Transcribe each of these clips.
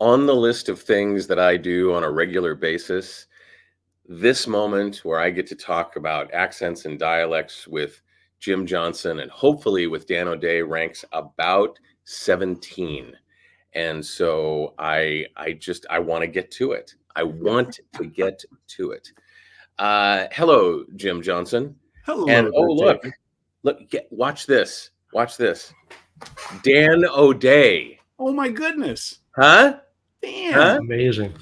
on the list of things that I do on a regular basis, this moment where I get to talk about accents and dialects with Jim Johnson and hopefully with Dan O'Day ranks about 17. And so I want to get to it. I want to get to it. Hello, Jim Johnson. Hello. And watch this. Watch this. Dan O'Day. Oh my goodness. Huh? Damn. Huh? Amazing.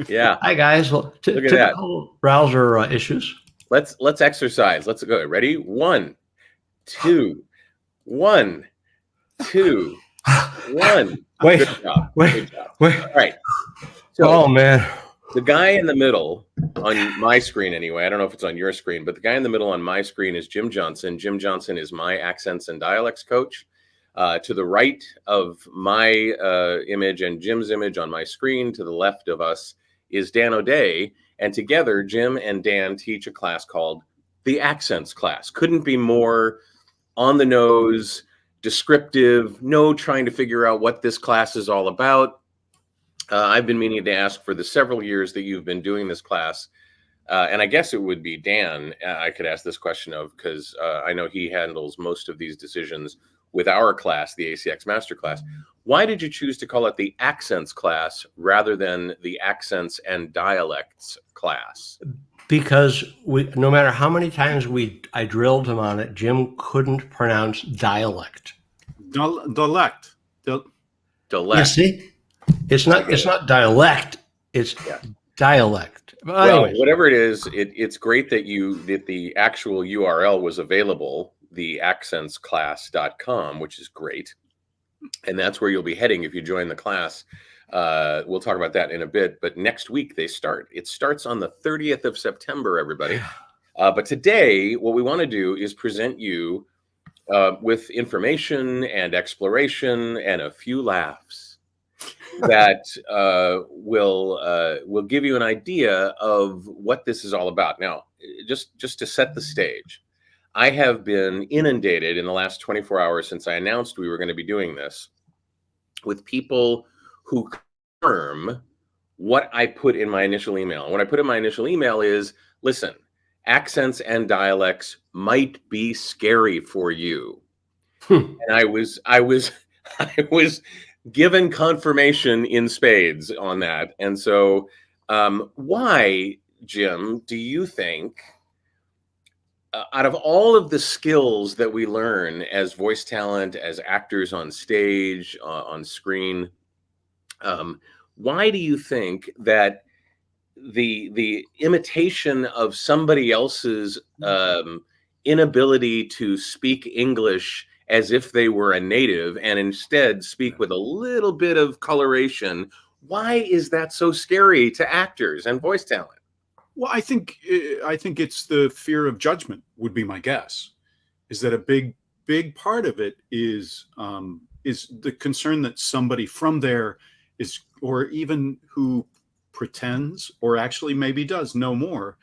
Yeah. Hi guys. Well, Look at typical browser issues. Let's exercise. Let's go. Ready? 1, 2, 1, 2, 1. Wait. Good job. Wait. Good job. Wait. All right. So, Oh man. the guy in the middle on my screen, anyway, I don't know if it's on your screen, but the guy in the middle on my screen is Jim Johnson. Jim Johnson is my accents and dialects coach. To the right of my image and Jim's image on my screen, to the left of us is Dan O'Day. And together, Jim and Dan teach a class called the Accents class. Couldn't be more on the nose, descriptive, no trying to figure out what this class is all about. I've been meaning to ask for the several years that you've been doing this class. And I guess it would be Dan I could ask this question of, because I know he handles most of these decisions with our class, the ACX Master class. Why did you choose to call it the Accents class rather than the Accents and Dialects class? Because no matter how many times I drilled him on it, Jim couldn't pronounce dialect. Dialect. Dialect. You see, it's not dialect. It's dialect. But Well, anyways, whatever it is, it's great that the actual URL was available, theaccentsclass.com, which is great. And that's where you'll be heading if you join the class. We'll talk about that in a bit. But next week they start. It starts on the 30th of September, everybody. But today, what we want to do is present you with information and exploration and a few laughs that will give you an idea of what this is all about. Now, just to set the stage, I have been inundated in the last 24 hours since I announced we were going to be doing this with people who confirm what I put in my initial email. And what I put in my initial email is, listen, accents and dialects might be scary for you. And I was given confirmation in spades on that. And so why, Jim, do you think, out of all of the skills that we learn as voice talent, as actors on stage, on screen, why do you think that the imitation of somebody else's inability to speak English as if they were a native and instead speak with a little bit of coloration, why is that so scary to actors and voice talent? Well, I think it's the fear of judgment would be my guess. Is that a big part of it is the concern that somebody from there is, or even who pretends or actually maybe does know more,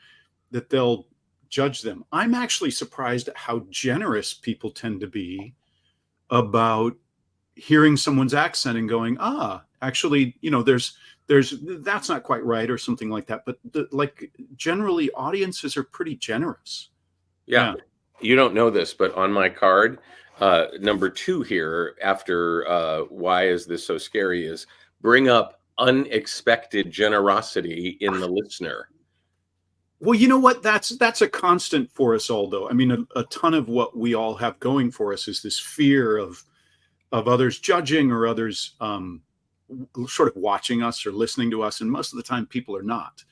that they'll judge them. I'm actually surprised at how generous people tend to be about hearing someone's accent and going, actually, there's that's not quite right or something like that. But generally audiences are pretty generous. Yeah. You don't know this, but on my card, number 2 here after why is this so scary is bring up unexpected generosity in the listener. Well, you know what? That's a constant for us all, though. I mean, a ton of what we all have going for us is this fear of others judging or others sort of watching us or listening to us. And most of the time people are not,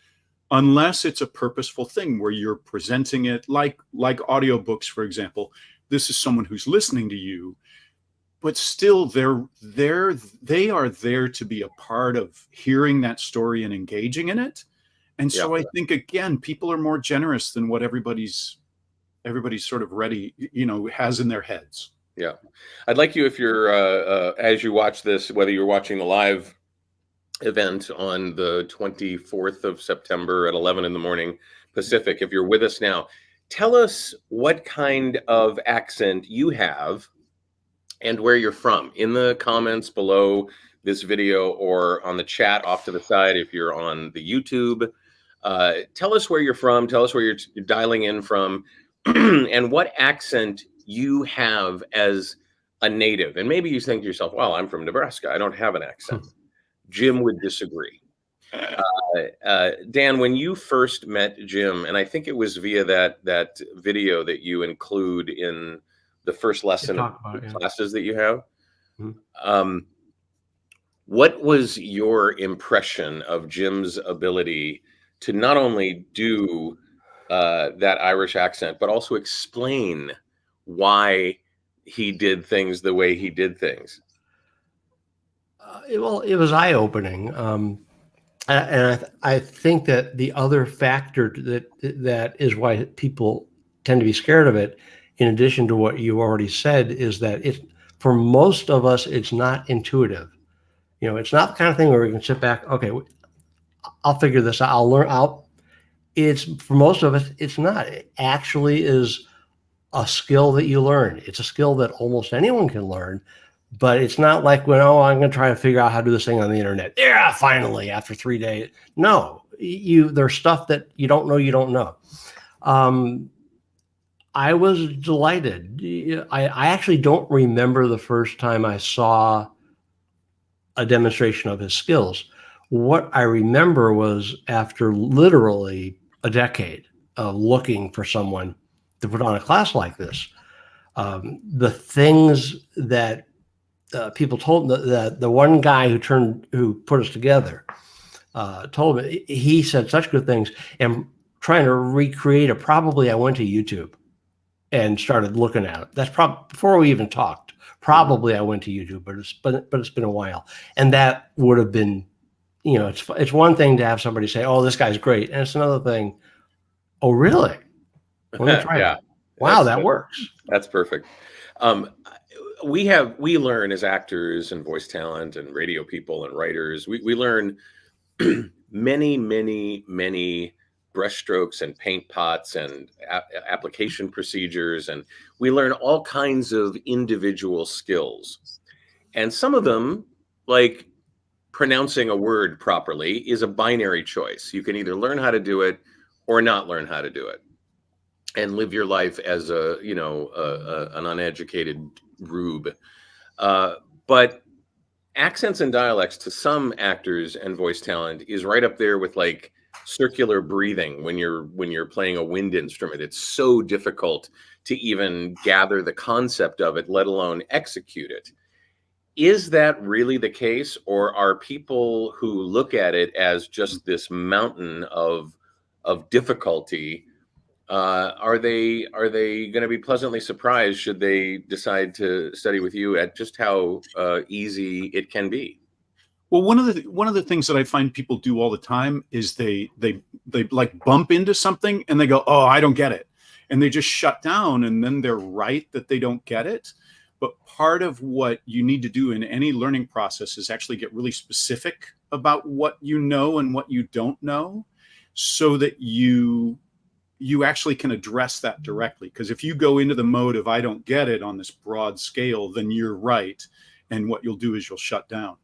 unless it's a purposeful thing where you're presenting it like audiobooks, for example. This is someone who's listening to you, but still they are there to be a part of hearing that story and engaging in it. And so I think, again, people are more generous than what everybody's sort of ready, has in their heads. Yeah. I'd like you, if you're, as you watch this, whether you're watching the live event on the 24th of September at 11 in the morning Pacific, if you're with us now, tell us what kind of accent you have and where you're from in the comments below this video or on the chat off to the side if you're on the YouTube. Tell us where you're from. Tell us where you're dialing in from, and what accent you have as a native. And maybe you think to yourself, well, I'm from Nebraska. I don't have an accent. Jim would disagree. Dan, when you first met Jim, and I think it was via that video that you include in the first lesson of classes that you have, what was your impression of Jim's ability to not only do that Irish accent, but also explain why he did things the way he did things? It was eye-opening. And I think that the other factor that is why people tend to be scared of it, in addition to what you already said, is that for most of us, it's not intuitive. It's not the kind of thing where we can sit back, okay, I'll figure this out. I'll learn. For most of us, it's not. It actually is a skill that you learn. It's a skill that almost anyone can learn, but it's not like I'm going to try to figure out how to do this thing on the internet. Yeah, finally, after 3 days. No, there's stuff that you don't know. I was delighted. I actually don't remember the first time I saw a demonstration of his skills. What I remember was after literally a decade of looking for someone to put on a class like this, the things that people told the one guy who put us together told me, he said such good things, and trying to recreate it. Probably I went to YouTube and started looking at it. That's probably before we even talked. Probably I went to YouTube, but it's been a while, and that would have been, it's one thing to have somebody say, "Oh, this guy's great," and it's another thing. Oh, really? Let me try yeah. it. Wow, that works. That's perfect. We learn as actors and voice talent and radio people and writers, we learn many, many, many brushstrokes and paint pots and application procedures. And we learn all kinds of individual skills. And some of them, like pronouncing a word properly, is a binary choice. You can either learn how to do it or not learn how to do it and live your life as an uneducated rube. But accents and dialects to some actors and voice talent is right up there with like circular breathing when you're playing a wind instrument. It's so difficult to even gather the concept of it, let alone execute it. Is that really the case, or are people who look at it as just this mountain of difficulty, are they going to be pleasantly surprised should they decide to study with you at just how easy it can be? Well, one of the things that I find people do all the time is they like bump into something and they go, "Oh, I don't get it," and they just shut down, and then they're right that they don't get it. But part of what you need to do in any learning process is actually get really specific about what you know and what you don't know, so that you actually can address that directly. Because if you go into the mode of "I don't get it" on this broad scale, then you're right, and what you'll do is you'll shut down.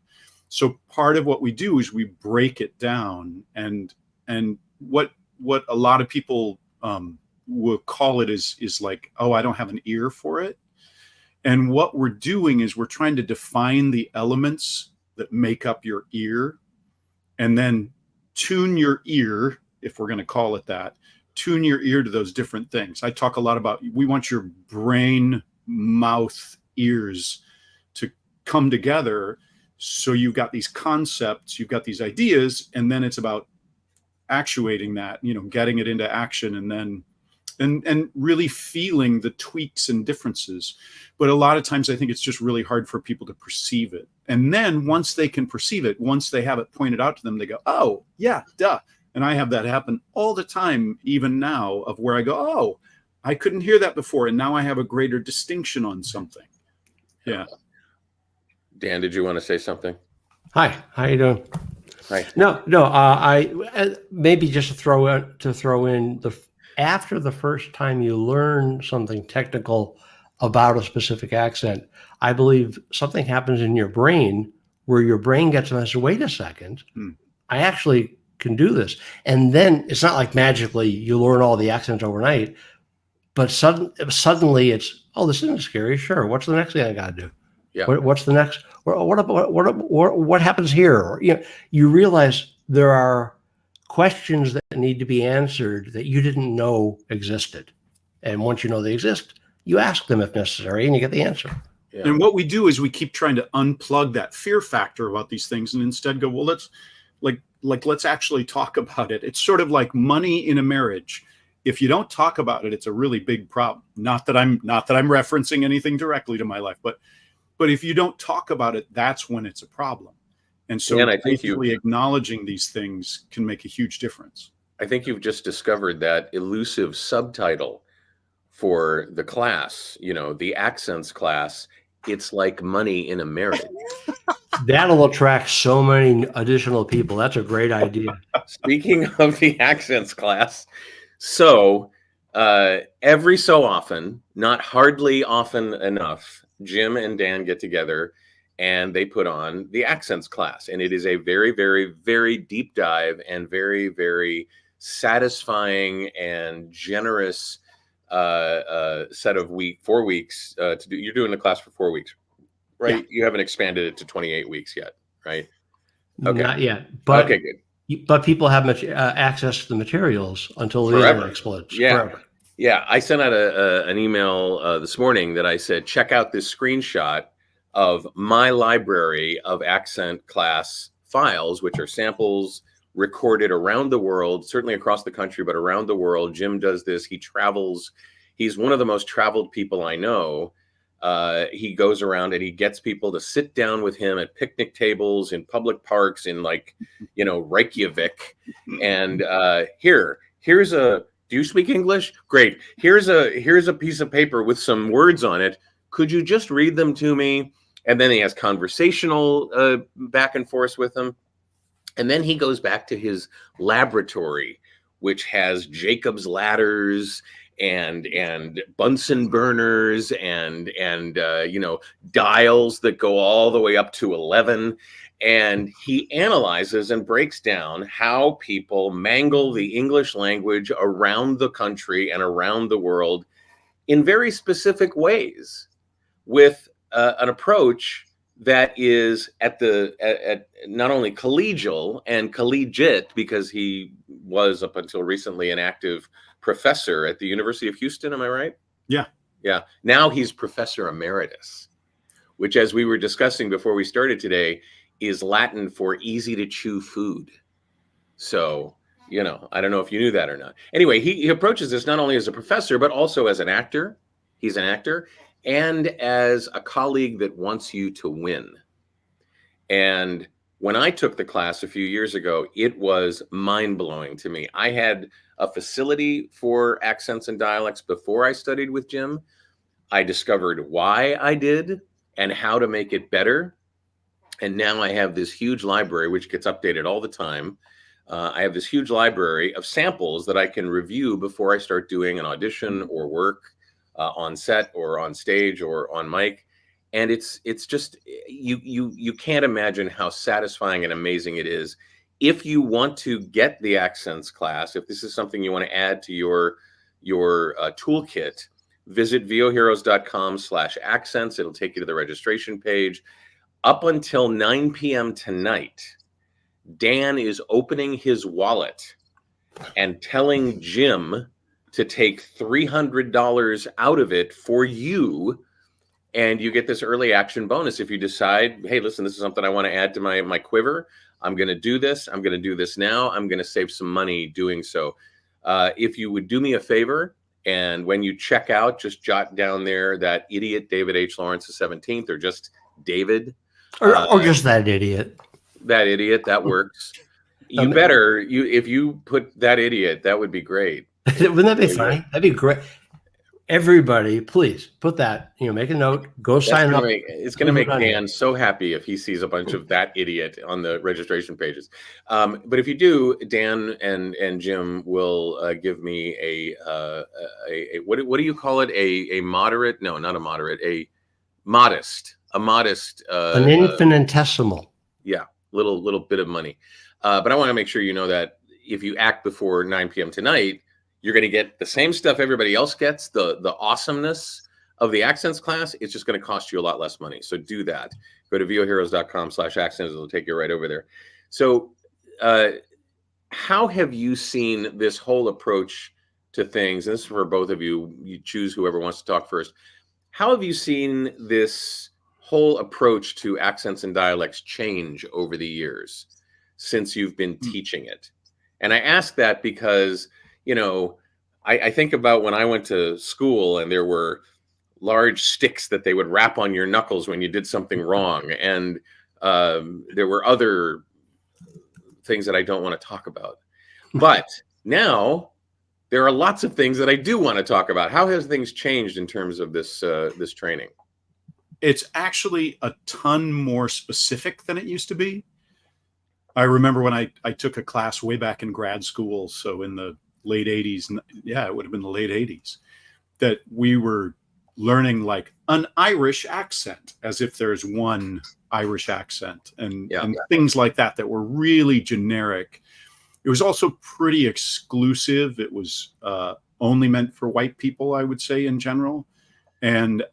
So part of what we do is we break it down, and what a lot of people will call it is like, "Oh, I don't have an ear for it." And what we're doing is we're trying to define the elements that make up your ear, and then tune your ear, if we're going to call it that, tune your ear to those different things. I talk a lot about, we want your brain, mouth, ears to come together. So you've got these concepts, you've got these ideas, and then it's about actuating that, getting it into action, and then and really feeling the tweaks and differences. But a lot of times I think it's just really hard for people to perceive it. And then once they can perceive it, once they have it pointed out to them, they go, "Oh, yeah, duh." And I have that happen all the time, even now, of where I go, "Oh, I couldn't hear that before, and now I have a greater distinction on something." Yeah. Dan, did you want to say something? Hi, how you doing? Hi. No. I maybe just to throw in after the first time you learn something technical about a specific accent, I believe something happens in your brain where your brain gets a message, wait a second, Hmm. I actually can do this. And then it's not like magically you learn all the accents overnight, but suddenly it's, oh, this isn't scary. Sure. What's the next thing I got to do? Yeah. What's the next? What happens here? Or, you realize there are questions that need to be answered that you didn't know existed. And once you know they exist, you ask them if necessary and you get the answer. Yeah. And what we do is we keep trying to unplug that fear factor about these things and instead go, well, let's actually talk about it. It's sort of like money in a marriage. If you don't talk about it, it's a really big problem. Not that I'm referencing anything directly to my life, but if you don't talk about it, that's when it's a problem. And so And I think basically acknowledging these things can make a huge difference. I think you've just discovered that elusive subtitle for the class, the accents class. It's like money in a marriage. That'll attract so many additional people. That's a great idea. Speaking of the accents class, so every so often, not hardly often enough, Jim and Dan get together and they put on the accents class. And it is a very, very, very deep dive and very, very satisfying and generous set of 4 weeks to do. You're doing the class for 4 weeks, right? Yeah. You haven't expanded it to 28 weeks yet, right? Okay. Not yet. But, okay, good. But people have access to the materials until the internet explodes. Yeah. Forever. Yeah. I sent out an email this morning that I said, check out this screenshot of my library of accent class files, which are samples recorded around the world, certainly across the country, but around the world. Jim does this. He travels. He's one of the most traveled people I know. He goes around and he gets people to sit down with him at picnic tables in public parks in Reykjavik. And here's a, do you speak English? Great. Here's a piece of paper with some words on it. Could you just read them to me? And then he has conversational back and forth with them. And then he goes back to his laboratory, which has Jacob's ladders and Bunsen burners and dials that go all the way up to 11. And he analyzes and breaks down how people mangle the English language around the country and around the world in very specific ways, with an approach that is at not only collegial and collegiate, because he was up until recently an active professor at the University of Houston. Am I right? Yeah. Yeah. Now he's professor emeritus, which, as we were discussing before we started today, is Latin for easy to chew food. So, I don't know if you knew that or not. Anyway, he approaches this not only as a professor, but also as an actor. He's an actor. And as a colleague that wants you to win. And when I took the class a few years ago, it was mind-blowing to me. I had a facility for accents and dialects before I studied with Jim. I discovered why I did and how to make it better. And now I have this huge library, which gets updated all the time. I have this huge library of samples that I can review before I start doing an audition or work on set or on stage or on mic. And it's just, you can't imagine how satisfying and amazing it is. If you want to get the accents class, if this is something you want to add to your toolkit, visit voheroes.com/accents. It'll take you to the registration page. Up until 9 p.m. tonight, Dan is opening his wallet and telling Jim to take $300 out of it for you, and you get this early action bonus if you decide, hey, listen, this is something I want to add to my quiver. I'm going to do this. I'm going to do this now. I'm going to save some money doing so. If you would do me a favor, and when you check out, just jot down there that idiot David H. Lawrence the 17th, or just David. Or just that idiot. That idiot, that works. If you put that idiot, that would be great. Wouldn't that be funny? That'd be great. Everybody, please put that, make a note, go sign up. It's going to make Dan so happy if he sees a bunch of that idiot on the registration pages. But if you do, Dan and Jim will give me a what do you call it? A moderate? No, not a moderate. A modest. An infinitesimal. Yeah, little bit of money. But I want to make sure you know that if you act before 9 p.m. tonight, you're going to get the same stuff everybody else gets, the awesomeness of the accents class. It's just going to cost you a lot less money. So do that. Go to voheroes.com/accents. It'll take you right over there. So how have you seen this whole approach to things? And this is for both of you. You choose whoever wants to talk first. How have you seen this whole approach to accents and dialects change over the years since you've been teaching it? And I ask that because, you know, I think about when I went to school and there were large sticks that they would rap on your knuckles when you did something wrong. And there were other things that I don't want to talk about. But now there are lots of things that I do want to talk about. How has things changed in terms of this this training? It's actually a ton more specific than it used to be. I remember when I took a class way back in grad school, so in the late 80s, yeah, it would have been the late 80s, that we were learning like an Irish accent, as if there's one Irish accent, and things like that that were really generic. It was also pretty exclusive. It was only meant for white people, I would say, in general. And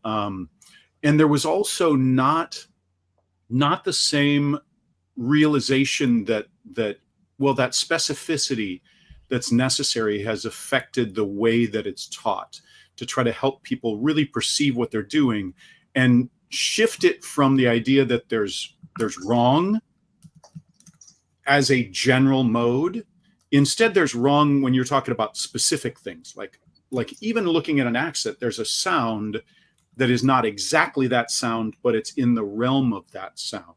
there was also not the same realization that that specificity that's necessary has affected the way that it's taught, to try to help people really perceive what they're doing and shift it from the idea that there's wrong as a general mode. Instead, there's wrong when you're talking about specific things, like even looking at an accent, there's a sound that is not exactly that sound, but it's in the realm of that sound.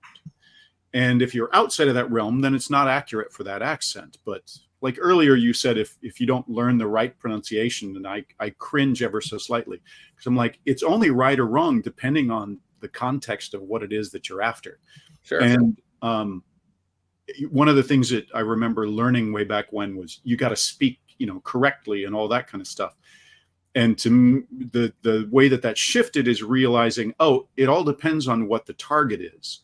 And if you're outside of that realm, then it's not accurate for that accent. But like earlier, you said, if you don't learn the right pronunciation, and I cringe ever so slightly, because I'm like, it's only right or wrong depending on the context of what it is that you're after. Sure. And one of the things that I remember learning way back when was you got to speak, correctly and all that kind of stuff. And to the way that shifted is realizing, oh, it all depends on what the target is.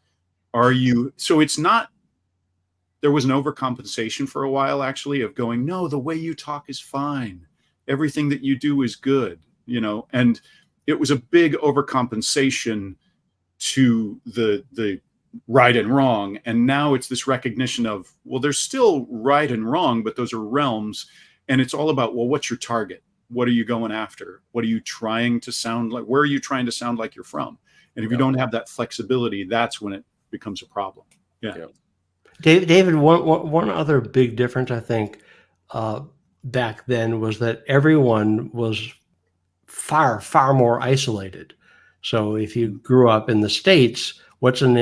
So it's not, there was an overcompensation for a while, actually, of going, no, the way you talk is fine. Everything that you do is good, and it was a big overcompensation to the right and wrong. And now it's this recognition of, well, there's still right and wrong, but those are realms. And it's all about, well, what's your target? What are you going after? What are you trying to sound like? Where are you trying to sound like you're from? And if you don't have that flexibility, that's when it becomes a problem. Yeah. David, one other big difference, I think, back then was that everyone was far, far more isolated. So if you grew up in the States, what's an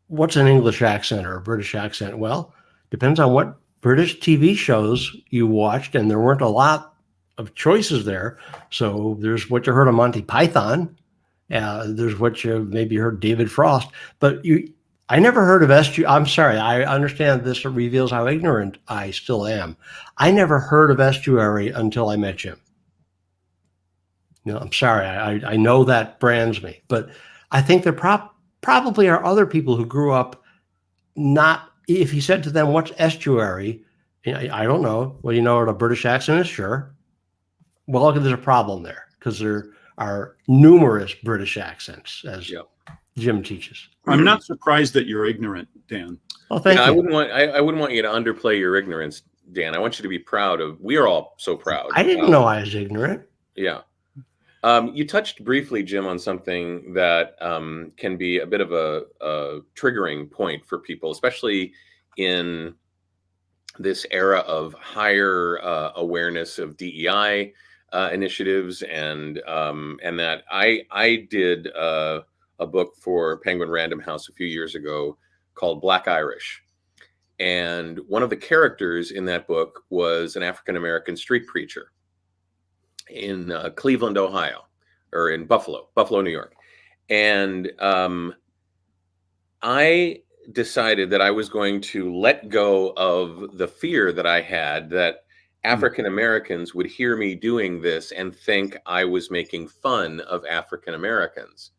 English accent or a British accent? Well, depends on what British TV shows you watched, and there weren't a lot of choices there. So there's what you heard of Monty Python. There's what you maybe heard David Frost, but I never heard of Estuary. I'm sorry. I understand this reveals how ignorant I still am. I never heard of Estuary until I met Jim. I'm sorry. I know that brands me, but I think there probably are other people who grew up not. If you said to them, "What's Estuary?" I don't know. Well, you know what a British accent is? Sure. Well, there's a problem there because there are numerous British accents, as Jim teaches. I'm not surprised that you're ignorant, Dan. Oh, thank you. I wouldn't want you to underplay your ignorance, Dan. I want you to be proud of. We are all so proud. I didn't know I was ignorant. Yeah. You touched briefly, Jim, on something that can be a bit of a triggering point for people, especially in this era of higher awareness of DEI initiatives, and that I did a book for Penguin Random House a few years ago called Black Irish. And one of the characters in that book was an African-American street preacher in Cleveland, Ohio, or in Buffalo, New York. And I decided that I was going to let go of the fear that I had that African-Americans would hear me doing this and think I was making fun of African-Americans.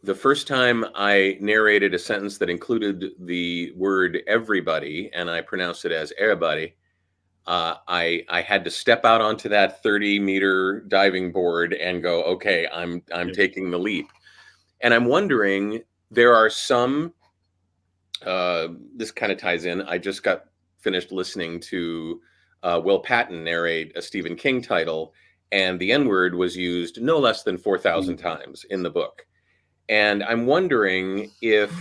the first time I narrated a sentence that included the word everybody, and I pronounced it as everybody, I had to step out onto that 30-meter diving board and go, okay, I'm Yeah. taking the leap. And I'm wondering, there are some, this kind of ties in. I just got finished listening to Will Patton narrate a Stephen King title, and the N-word was used no less than 4,000 times in the book. And I'm wondering if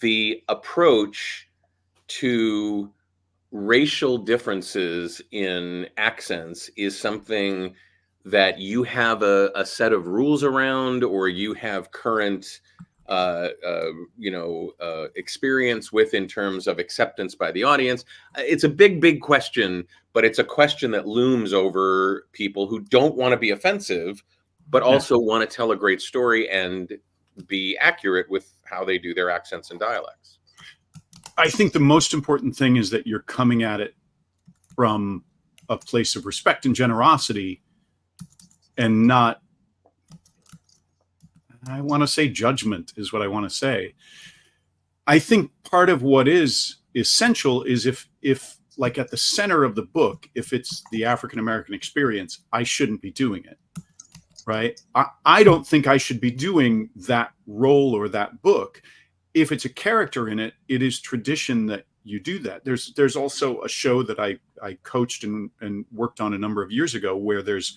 the approach to racial differences in accents is something that you have a set of rules around, or you have current experience with in terms of acceptance by the audience. It's a big question, but it's a question that looms over people who don't want to be offensive, but also want to tell a great story and be accurate with how they do their accents and dialects. I think the most important thing is that you're coming at it from a place of respect and generosity, and not, I want to say judgment is what I want to say. I think part of what is essential is if like at the center of the book, if it's the African American experience, I shouldn't be doing it, right? I don't think I should be doing that role or that book. If it's a character in it, it is tradition that you do that. There's also a show that I coached and worked on a number of years ago, where there's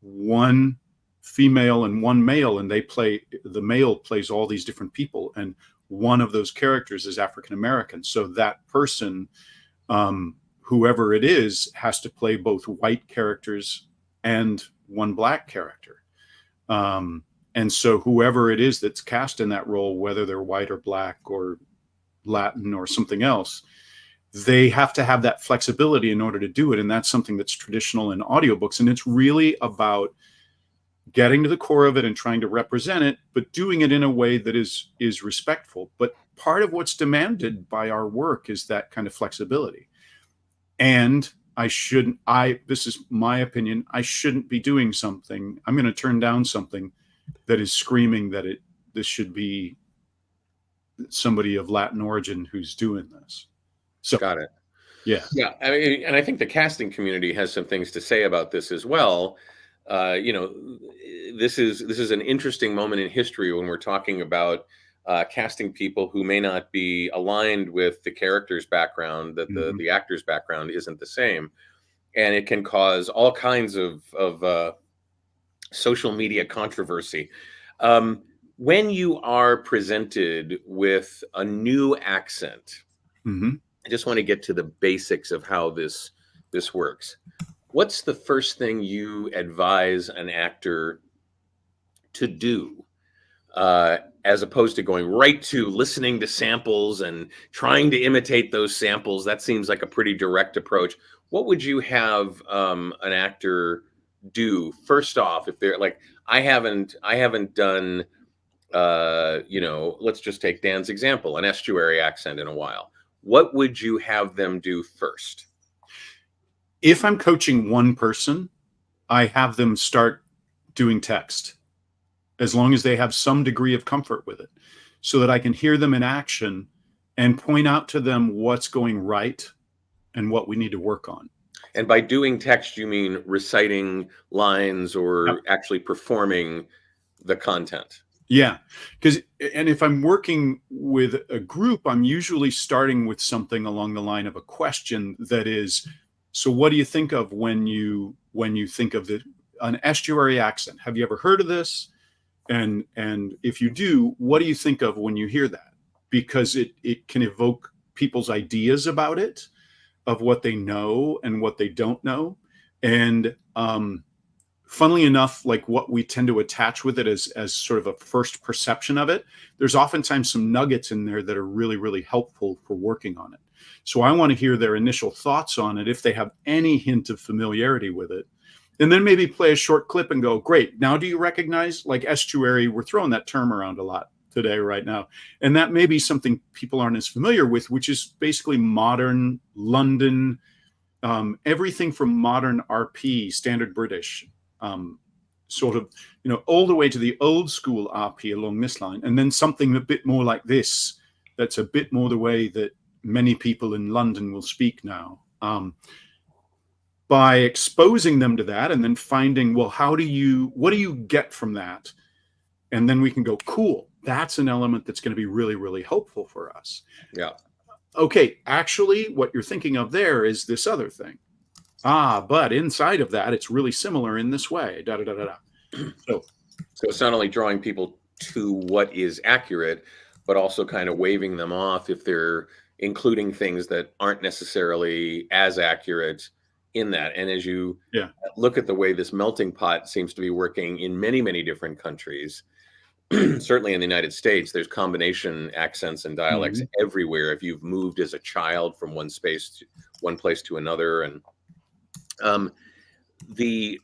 one female and one male, and the male plays all these different people, and one of those characters is African American. So that person, whoever it is, has to play both white characters and one black character. And so whoever it is that's cast in that role, whether they're white or black or Latin or something else, they have to have that flexibility in order to do it. And that's something that's traditional in audiobooks. And it's really about getting to the core of it and trying to represent it, but doing it in a way that is respectful. But part of what's demanded by our work is that kind of flexibility. And this is my opinion, I shouldn't be doing something. I'm going to turn down something that is screaming that this should be somebody of Latin origin who's doing this. So got it. Yeah. I mean, and I think the casting community has some things to say about this as well. This is an interesting moment in history when we're talking about casting people who may not be aligned with the character's background, that the actor's background isn't the same, and it can cause all kinds of social media controversy. When you are presented with a new accent, I just want to get to the basics of how this works. What's the first thing you advise an actor to do, as opposed to going right to listening to samples and trying to imitate those samples? That seems like a pretty direct approach. What would you have an actor do first off, if they're like, I haven't done, let's just take Dan's example, an estuary accent in a while. What would you have them do first? If I'm coaching one person, I have them start doing text, as long as they have some degree of comfort with it, so that I can hear them in action and point out to them what's going right and what we need to work on. And by doing text, you mean reciting lines or actually performing the content? Yeah, and if I'm working with a group, I'm usually starting with something along the line of a question that is, so what do you think of when you think of an estuary accent? Have you ever heard of this? And if you do, what do you think of when you hear that? Because it can evoke people's ideas about it, of what they know and what they don't know. And funnily enough, like what we tend to attach with it as sort of a first perception of it, there's oftentimes some nuggets in there that are really, really helpful for working on it. So I want to hear their initial thoughts on it, if they have any hint of familiarity with it. And then maybe play a short clip and go, great, now do you recognize, like estuary, we're throwing that term around a lot today right now. And that may be something people aren't as familiar with, which is basically modern London, everything from modern RP, standard British, sort of, all the way to the old school RP along this line, and then something a bit more like this, that's a bit more the way that many people in London will speak now. By exposing them to that and then finding, well, what do you get from that? And then we can go, cool, that's an element that's going to be really, really helpful for us. Yeah. Okay, actually, what you're thinking of there is this other thing. But inside of that, it's really similar in this way. Da da da da da. So it's not only drawing people to what is accurate, but also kind of waving them off if they're including things that aren't necessarily as accurate in that. And as you look at the way this melting pot seems to be working in many, many different countries, certainly in the United States, there's combination accents and dialects everywhere. If you've moved as a child from one place to another, and the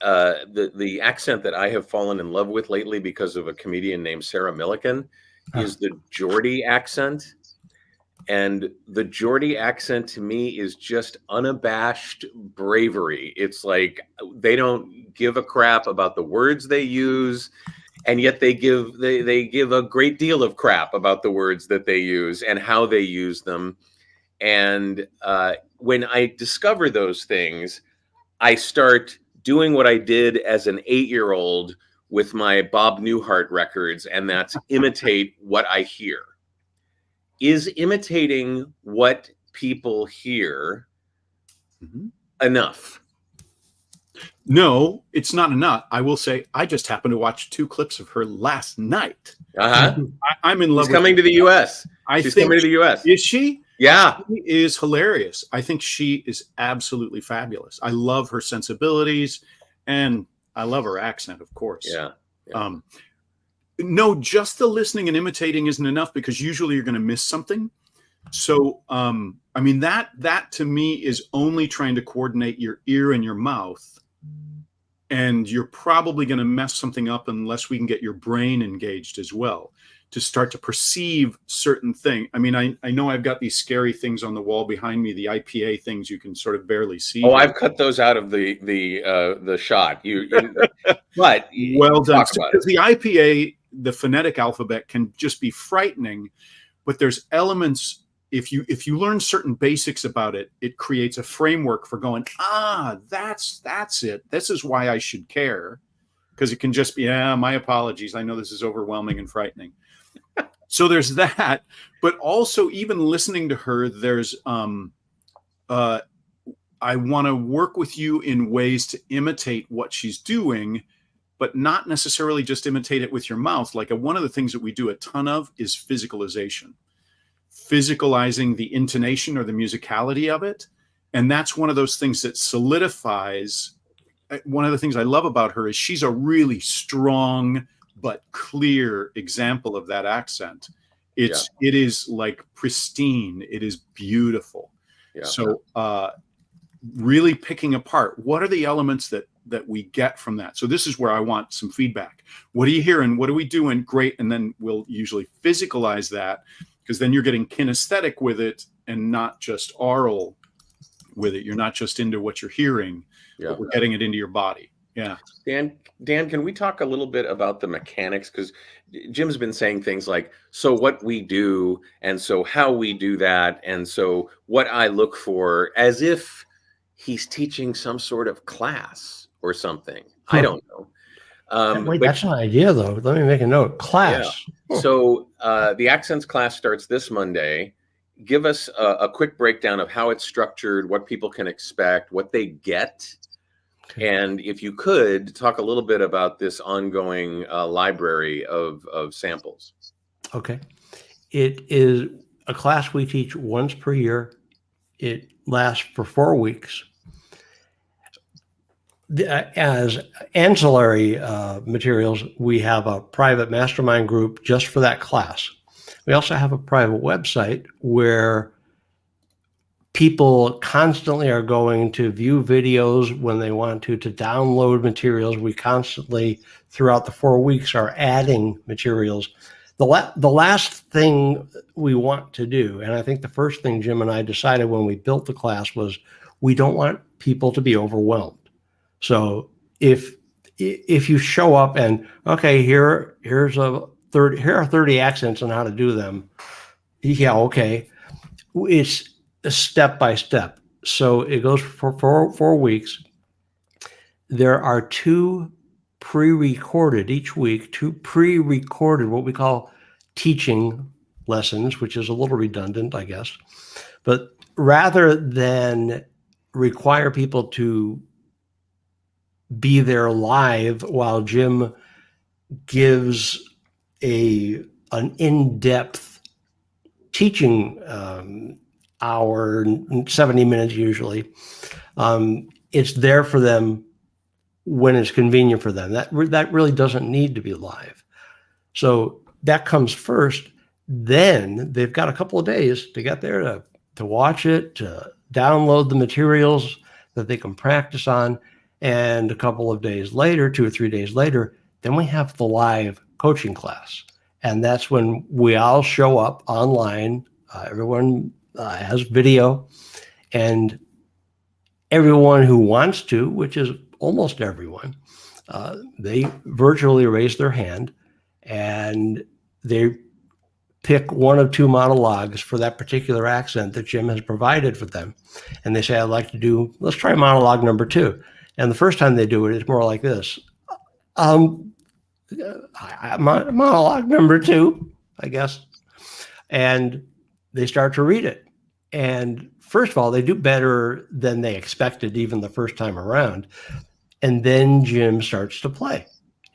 accent that I have fallen in love with lately because of a comedian named Sarah Millican is the Geordie accent. And the Geordie accent to me is just unabashed bravery. It's like they don't give a crap about the words they use, and yet they give a great deal of crap about the words that they use and how they use them. And when I discover those things, I start doing what I did as an 8-year-old with my Bob Newhart records, and that's imitate what I hear. Is imitating what people hear enough? No, it's not enough. I will say I just happened to watch 2 clips of her last night. I'm in love. She's coming to the U.S. She's coming to the U.S. Is she? Yeah. She is hilarious. I think she is absolutely fabulous. I love her sensibilities, and I love her accent, of course. Yeah. No, just the listening and imitating isn't enough, because usually you're going to miss something. So, I mean, that to me is only trying to coordinate your ear and your mouth. And you're probably going to mess something up unless we can get your brain engaged as well to start to perceive certain things. I mean, I know I've got these scary things on the wall behind me, the IPA things you can sort of barely see. Oh, I've cut those out of the shot. But well done. Because the IPA, the phonetic alphabet, can just be frightening, but there's elements. If you learn certain basics about it, it creates a framework for going, that's it. This is why I should care. Because it can just be, my apologies. I know this is overwhelming and frightening. So there's that. But also, even listening to her, there's, I want to work with you in ways to imitate what she's doing, but not necessarily just imitate it with your mouth. Like one of the things that we do a ton of is physicalization. Physicalizing the intonation or the musicality of it. And that's one of those things that solidifies. One of the things I love about her is she's a really strong but clear example of that accent. It is like pristine. It is beautiful. Yeah. So really picking apart, what are the elements that we get from that? So this is where I want some feedback. What are you hearing? What are we doing? Great. And then we'll usually physicalize that, because then you're getting kinesthetic with it and not just oral with it. You're not just into what you're hearing, but we're getting it into your body. Yeah. Dan, can we talk a little bit about the mechanics? Because Jim's been saying things like, so what we do, and so how we do that, and so what I look for, as if he's teaching some sort of class or something. I don't know. Wait, that's an idea, though. Let me make a note. Class. Yeah. So the accents class starts this Monday. Give us a quick breakdown of how it's structured, what people can expect, what they get. Okay. And if you could talk a little bit about this ongoing library of samples. Okay. It is a class we teach once per year. It lasts for 4 weeks. As ancillary materials, we have a private mastermind group just for that class. We also have a private website where people constantly are going to view videos when they want to download materials. We constantly, throughout the 4 weeks, are adding materials. The last thing we want to do, and I think the first thing Jim and I decided when we built the class, was we don't want people to be overwhelmed. So if if you show up and, okay, here are 30 accents and how to do them. Yeah, okay. It's a step by step. So it goes for 4 weeks. There are 2 pre-recorded each week, 2 pre-recorded, what we call teaching lessons, which is a little redundant, I guess. But rather than require people to be there live while Jim gives an in-depth teaching hour, 70 minutes usually, it's there for them when it's convenient for them. That really doesn't need to be live. So that comes first. Then they've got a couple of days to get there to watch it, to download the materials that they can practice on. And a couple of days later, 2 or 3 days later, then we have the live coaching class. And that's when we all show up online. Everyone has video, and everyone who wants to, which is almost everyone, they virtually raise their hand and they pick 1 of 2 monologues for that particular accent that Jim has provided for them. And they say, let's try monologue number 2. And the first time they do it, it's more like this. Monologue number 2, I guess. And they start to read it. And first of all, they do better than they expected even the first time around. And then Jim starts to play.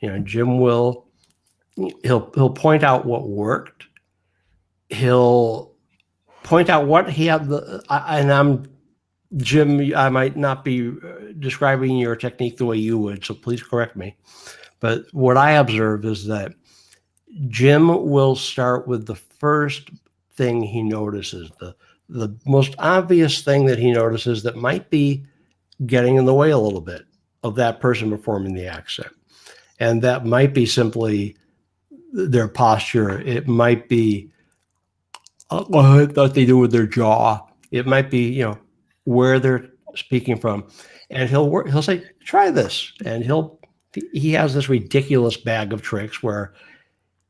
Jim he'll point out what worked. He'll point out what he had Jim, I might not be describing your technique the way you would, so please correct me. But what I observe is that Jim will start with the first thing he notices, the most obvious thing that he notices that might be getting in the way a little bit of that person performing the accent. And that might be simply their posture. It might be what they do with their jaw. It might be, where they're speaking from. And he'll say, try this. And he has this ridiculous bag of tricks where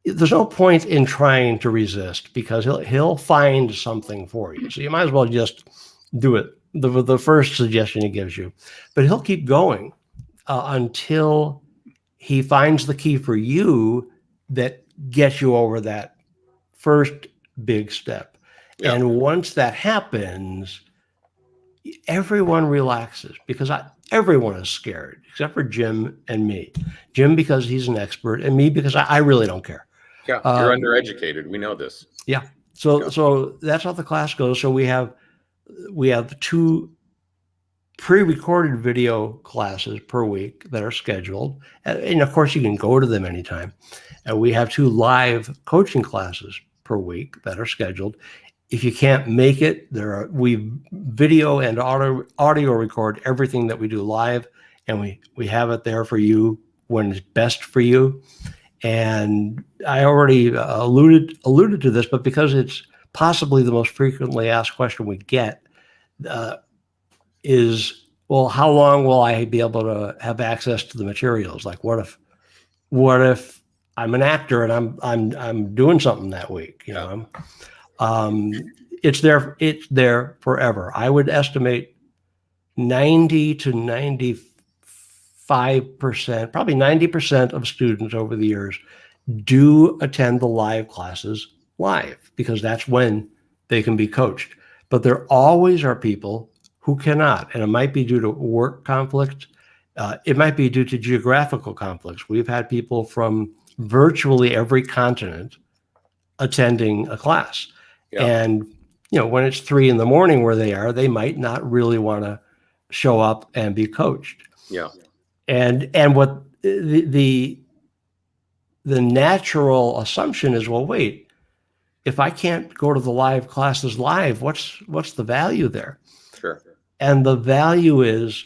there's no point in trying to resist, because he'll find something for you. So you might as well just do it. The first suggestion he gives you, but he'll keep going until he finds the key for you that gets you over that first big step. Yeah. And once that happens, everyone relaxes, because everyone is scared except for Jim and me. Jim because he's an expert, and me because I really don't care. Yeah, you're undereducated. We know this. Yeah. So that's how the class goes. So we have 2 pre-recorded video classes per week that are scheduled, and of course you can go to them anytime. And we have 2 live coaching classes per week that are scheduled. If you can't make it, we video and audio record everything that we do live, and we have it there for you when it's best for you. And I already alluded to this, but because it's possibly the most frequently asked question we get, is, well, how long will I be able to have access to the materials? Like, what if I'm an actor and I'm doing something that week? It's there forever. I would estimate 90 to 95%, probably 90% of students over the years do attend the live classes live, because that's when they can be coached. But there always are people who cannot, and it might be due to work conflict. It might be due to geographical conflicts. We've had people from virtually every continent attending a class. Yeah. And, when it's 3 a.m. where they are, they might not really want to show up and be coached. Yeah. And what the natural assumption is, well, wait, if I can't go to the live classes live, what's the value there? Sure. And the value is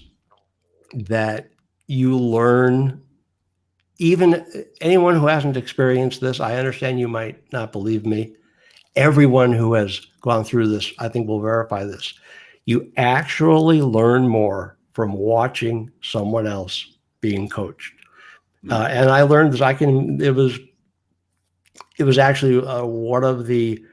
that you learn. Even anyone who hasn't experienced this, I understand you might not believe me. Everyone who has gone through this, I think, will verify this. You actually learn more from watching someone else being coached. And I learned that it was actually one of the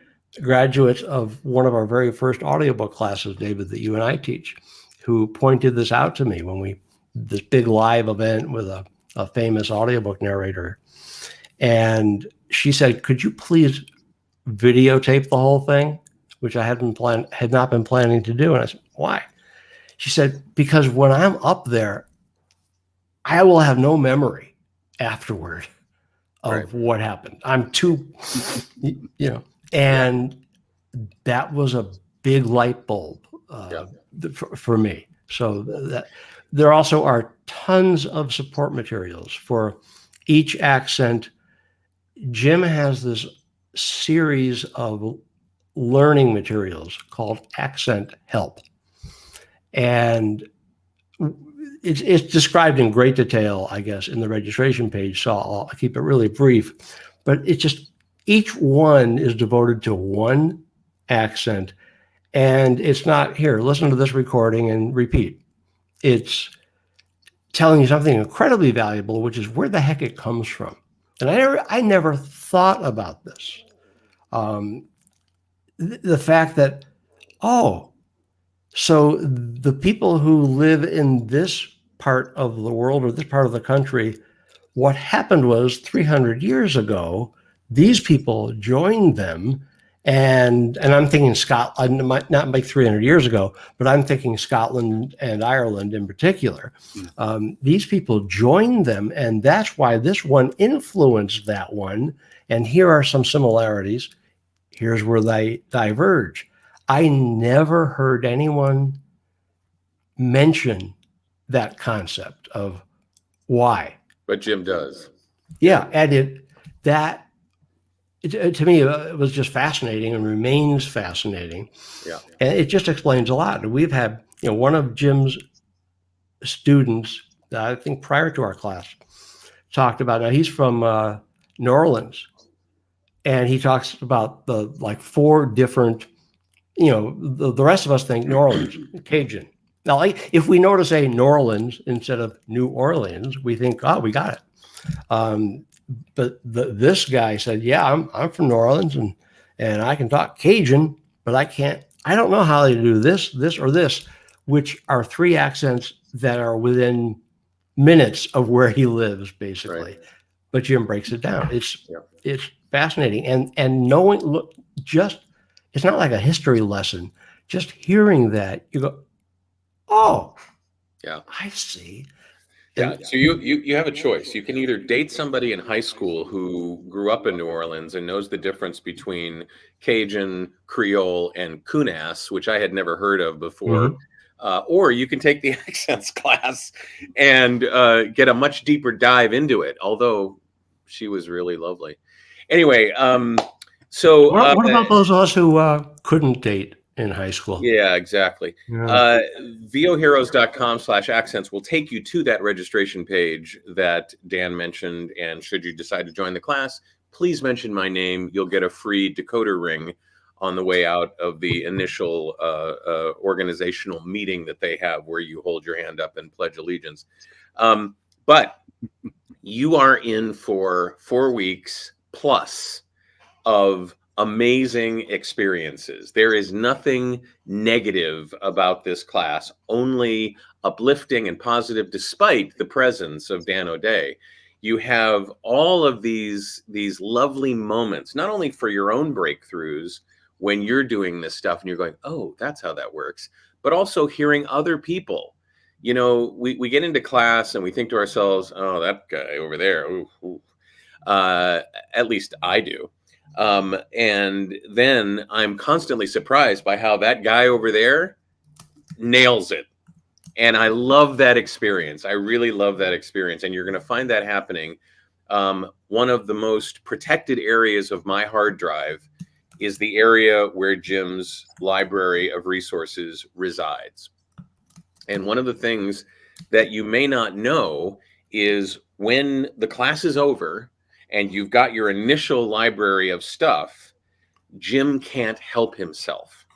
graduates of one of our very first audiobook classes, David, that you and I teach, who pointed this out to me when this big live event with a famous audiobook narrator. And she said, could you please videotape the whole thing, which I had not been planning to do. And I said, why? She said, because when I'm up there, I will have no memory afterward of what happened. I'm too, and that was a big light bulb for me. So there also are tons of support materials for each accent. Jim has this series of learning materials called Accent Help. And it's described in great detail, I guess, in the registration page. So I'll keep it really brief. But it's just each one is devoted to one accent. And it's not, here, listen to this recording and repeat. It's telling you something incredibly valuable, which is where the heck it comes from. And I never thought about this. The fact that, so the people who live in this part of the world or this part of the country, what happened was 300 years ago, these people joined them. And I'm thinking Scotland, not like 300 years ago, but I'm thinking Scotland and Ireland in particular. These people joined them, and that's why this one influenced that one. And here are some similarities. Here's where they diverge. I never heard anyone mention that concept of why. But Jim does. Yeah, and to me, it was just fascinating and remains fascinating. Yeah. And it just explains a lot. We've had, one of Jim's students, I think prior to our class, talked about, now he's from New Orleans, and he talks about the 4 different, the rest of us think New Orleans, Cajun. Now, if we know to say New Orleans instead of New Orleans, we think, we got it. But this guy said, yeah, I'm from New Orleans and I can talk Cajun, but I don't know how to do this, or this, which are 3 accents that are within minutes of where he lives, basically. Right. But Jim breaks it down. It's fascinating. And knowing, it's not like a history lesson. Just hearing that, you go, yeah, I see. Yeah. So you have a choice. You can either date somebody in high school who grew up in New Orleans and knows the difference between Cajun, Creole, and Kunas, which I had never heard of before. Or you can take the accents class and get a much deeper dive into it, although she was really lovely. Anyway, so what about those of us who couldn't date in high school? Yeah, exactly. Yeah. voheroes.com/accents will take you to that registration page that Dan mentioned. And should you decide to join the class, please mention my name. You'll get a free decoder ring on the way out of the initial organizational meeting that they have, where you hold your hand up and pledge allegiance. But you are in for 4 weeks plus of amazing experiences. There is nothing negative about this class, only uplifting and positive, despite the presence of Dan O'Day. You have all of these lovely moments, not only for your own breakthroughs when you're doing this stuff and you're going, oh, that's how that works, but also hearing other people. We get into class and we think to ourselves, oh, that guy over there, ooh. At least I do. And then I'm constantly surprised by how that guy over there nails it. And I love that experience. I really love that experience. And you're going to find that happening. One of the most protected areas of my hard drive is the area where Jim's library of resources resides. And one of the things that you may not know is when the class is over and you've got your initial library of stuff, Jim can't help himself.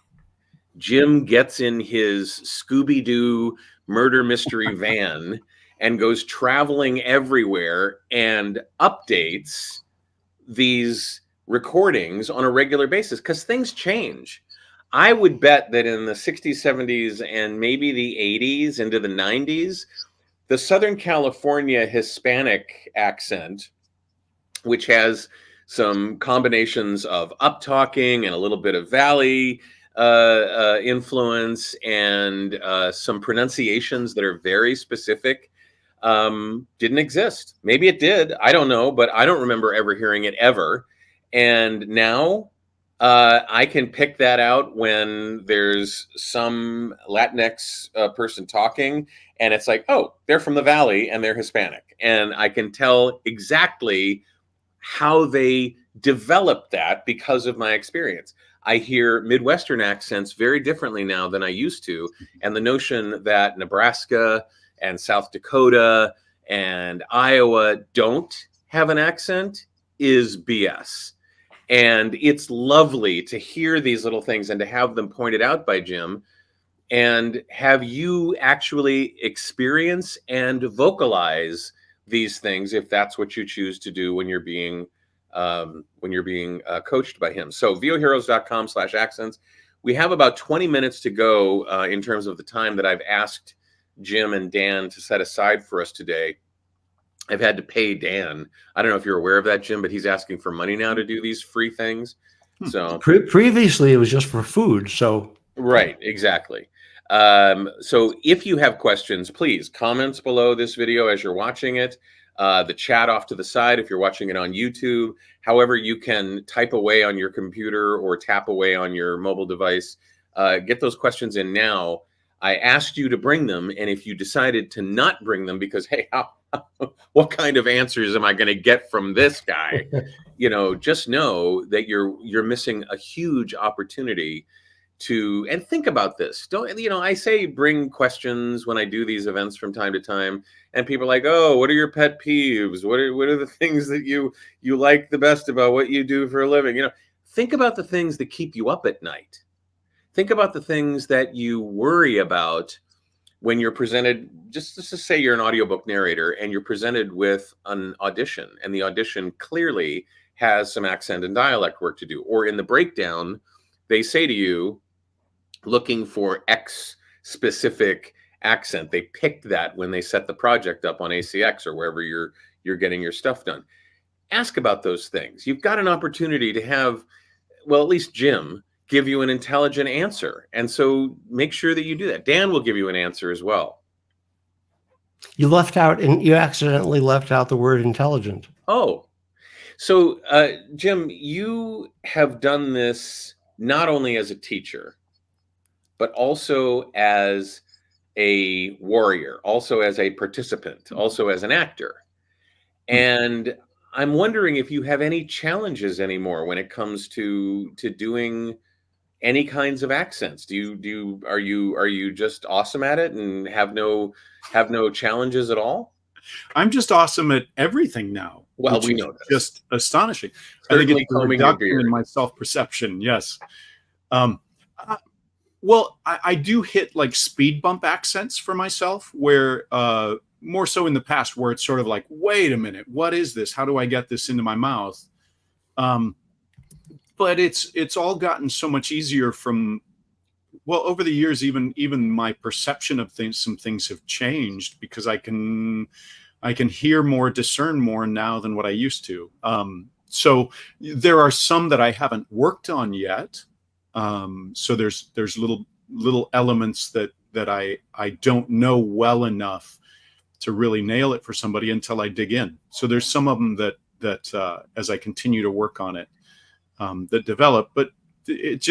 Jim gets in his Scooby-Doo murder mystery van and goes traveling everywhere and updates these recordings on a regular basis because things change. I would bet that in the 60s, 70s, and maybe the 80s into the 90s, the Southern California Hispanic accent, which has some combinations of up-talking and a little bit of valley influence and some pronunciations that are very specific, didn't exist. Maybe it did. I don't know, but I don't remember ever hearing it ever. And now I can pick that out when there's some Latinx person talking, and it's like, oh, they're from the Valley and they're Hispanic. And I can tell exactly how they developed that because of my experience. I hear Midwestern accents very differently now than I used to. And the notion that Nebraska and South Dakota and Iowa don't have an accent is BS. And it's lovely to hear these little things and to have them pointed out by Jim, and have you actually experience and vocalize these things if that's what you choose to do when you're being coached by him. So voheroes.com/accents. We have about 20 minutes to go in terms of the time that I've asked Jim and Dan to set aside for us today. I've had to pay Dan. I don't know if you're aware of that, Jim, but he's asking for money now to do these free things. So previously it was just for food. So right, exactly. So if you have questions, please comments below this video as you're watching it. The chat off to the side if you're watching it on YouTube. However, you can type away on your computer or tap away on your mobile device. Get those questions in now. I asked you to bring them, and if you decided to not bring them because, hey, what kind of answers am I going to get from this guy? Just know that you're missing a huge opportunity to, and think about this. I say bring questions when I do these events from time to time, and people are like, oh, what are your pet peeves? What are the things that you like the best about what you do for a living? Think about the things that keep you up at night. Think about the things that you worry about when you're presented, just to say you're an audiobook narrator and you're presented with an audition, and the audition clearly has some accent and dialect work to do. Or in the breakdown, they say to you, looking for X specific accent. They picked that when they set the project up on ACX or wherever you're getting your stuff done. Ask about those things. You've got an opportunity to have, well, at least Jim, give you an intelligent answer. And so make sure that you do that. Dan will give you an answer as well. You accidentally left out the word intelligent. Oh, so Jim, you have done this not only as a teacher, but also as a warrior, also as a participant, also as an actor. And I'm wondering if you have any challenges anymore when it comes to doing any kinds of accents. Are you just awesome at it and have no challenges at all? I'm just awesome at everything now. Well, we know this. Just astonishing. Certainly I think it's a reduction in my self-perception. Yes. Well, I do hit like speed bump accents for myself, where more so in the past, where it's sort of like, wait a minute, what is this? How do I get this into my mouth? But it's all gotten so much easier over the years. Even my perception of things, some things have changed because I can hear more, discern more now than what I used to. So there are some that I haven't worked on yet. So there's little elements that I don't know well enough to really nail it for somebody until I dig in. So there's some of them that as I continue to work on it, that develop, but it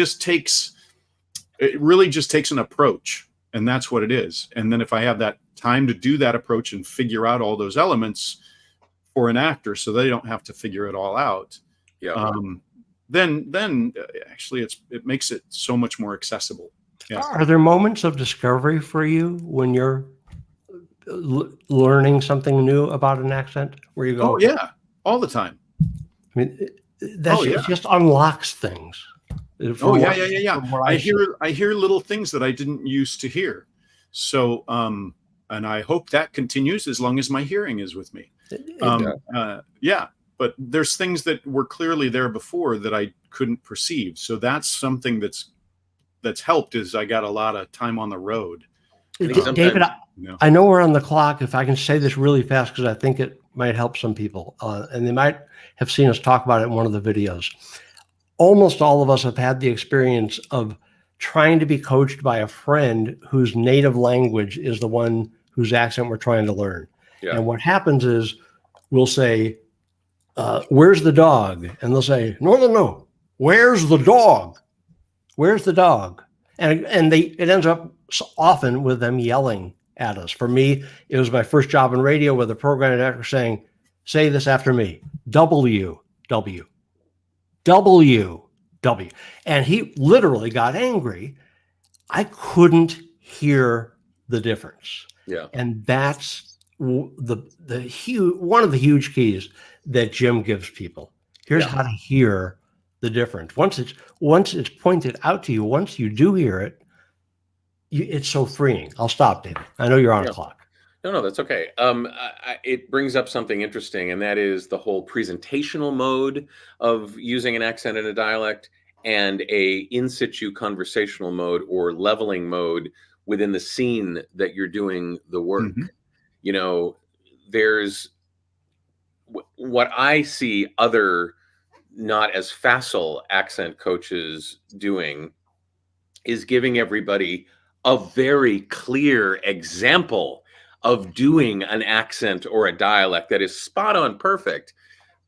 really just takes an approach, and that's what it is. And then if I have that time to do that approach and figure out all those elements for an actor, so they don't have to figure it all out. Yeah. Then actually it makes it so much more accessible. Yeah. Are there moments of discovery for you when you're learning something new about an accent where you go, oh yeah, all the time? I mean, it just unlocks things. Yeah. I hear little things that I didn't used to hear. So and I hope that continues as long as my hearing is with me. Yeah, but there's things that were clearly there before that I couldn't perceive. So that's something that's helped, is I got a lot of time on the road. David, I know we're on the clock. If I can say this really fast, because I think it might help some people, and they might have seen us talk about it in one of the videos. Almost all of us have had the experience of trying to be coached by a friend whose native language is the one whose accent we're trying to learn. Yeah. And what happens is we'll say, where's the dog? And they'll say, no, where's the dog? Where's the dog? And it ends up often with them yelling at us. For me, it was my first job in radio with a program director saying, say this after me, W, W, W, W. And he literally got angry. I couldn't hear the difference. Yeah. And that's one of the huge keys that Jim gives people. Here's how to hear the difference. Once it's pointed out to you, once you do hear it, it's so freeing. I'll stop, David. I know you're on a clock. No, that's okay. It brings up something interesting, and that is the whole presentational mode of using an accent in a dialect and a in situ conversational mode or leveling mode within the scene that you're doing the work. Mm-hmm. You know, there's what I see other not as facile accent coaches doing is giving everybody a very clear example of doing an accent or a dialect that is spot on perfect.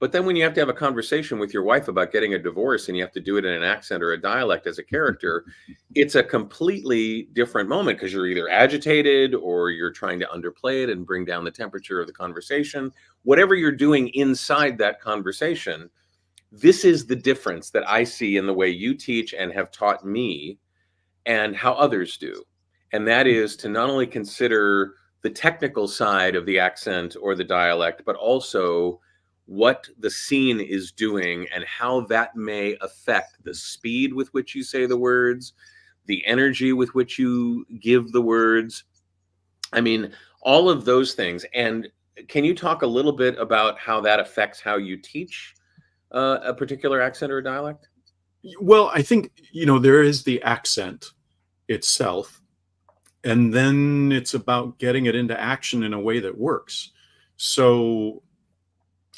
But then when you have to have a conversation with your wife about getting a divorce and you have to do it in an accent or a dialect as a character, it's a completely different moment because you're either agitated or you're trying to underplay it and bring down the temperature of the conversation. Whatever you're doing inside that conversation, this is the difference that I see in the way you teach and have taught me and how others do. And that is to not only consider the technical side of the accent or the dialect, but also what the scene is doing and how that may affect the speed with which you say the words, the energy with which you give the words. I mean, all of those things. And can you talk a little bit about how that affects how you teach a particular accent or a dialect? Well, I think, there is the accent itself, and then it's about getting it into action in a way that works. So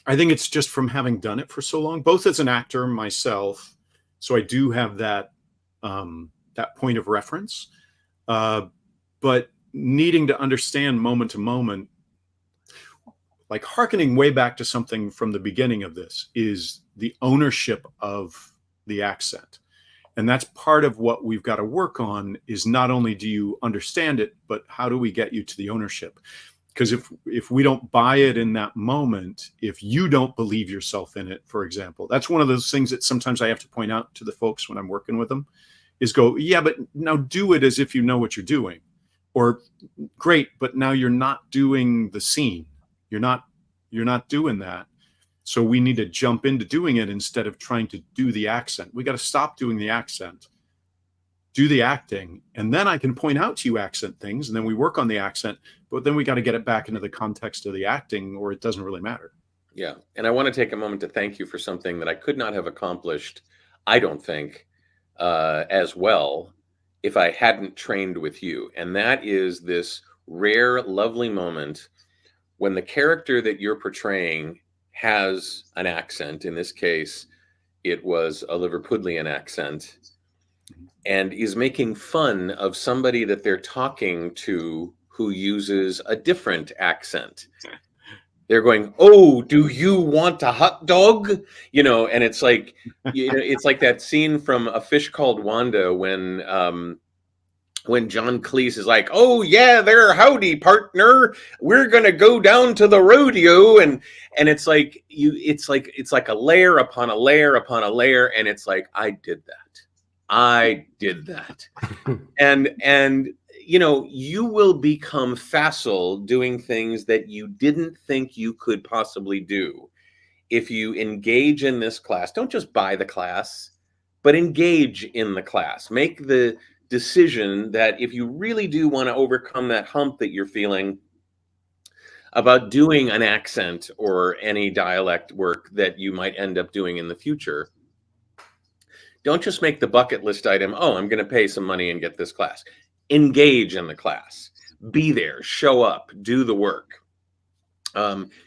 I think it's just from having done it for so long, both as an actor myself. So I do have that point of reference, but needing to understand moment to moment, like hearkening way back to something from the beginning of this, is the ownership of the accent. And that's part of what we've got to work on, is not only do you understand it, but how do we get you to the ownership? Because if we don't buy it in that moment, if you don't believe yourself in it, for example, that's one of those things that sometimes I have to point out to the folks when I'm working with them, is go, yeah, but now do it as if you know what you're doing. Or great, but now you're not doing the scene. You're not doing that. So we need to jump into doing it instead of trying to do the accent. We got to stop doing the accent, do the acting, and then I can point out to you accent things, and then we work on the accent, but then we got to get it back into the context of the acting, or it doesn't really matter. Yeah. And I want to take a moment to thank you for something that I could not have accomplished, I don't think, as well if I hadn't trained with you. And that is this rare, lovely moment when the character that you're portraying has an accent. In this case, it was a Liverpudlian accent, and is making fun of somebody that they're talking to who uses a different accent. They're going, "Oh, do you want a hot dog?" And it's like, it's like that scene from A Fish Called Wanda when John Cleese is like, "Oh yeah, there, howdy partner, we're gonna go down to the rodeo," and it's like it's like a layer upon a layer upon a layer, and it's like, I did that, and you will become facile doing things that you didn't think you could possibly do if you engage in this class. Don't just buy the class, but engage in the class. Make the decision that if you really do want to overcome that hump that you're feeling about doing an accent or any dialect work that you might end up doing in the future, don't just make the bucket list item, oh, I'm going to pay some money and get this class. Engage in the class. Be there, show up, do the work.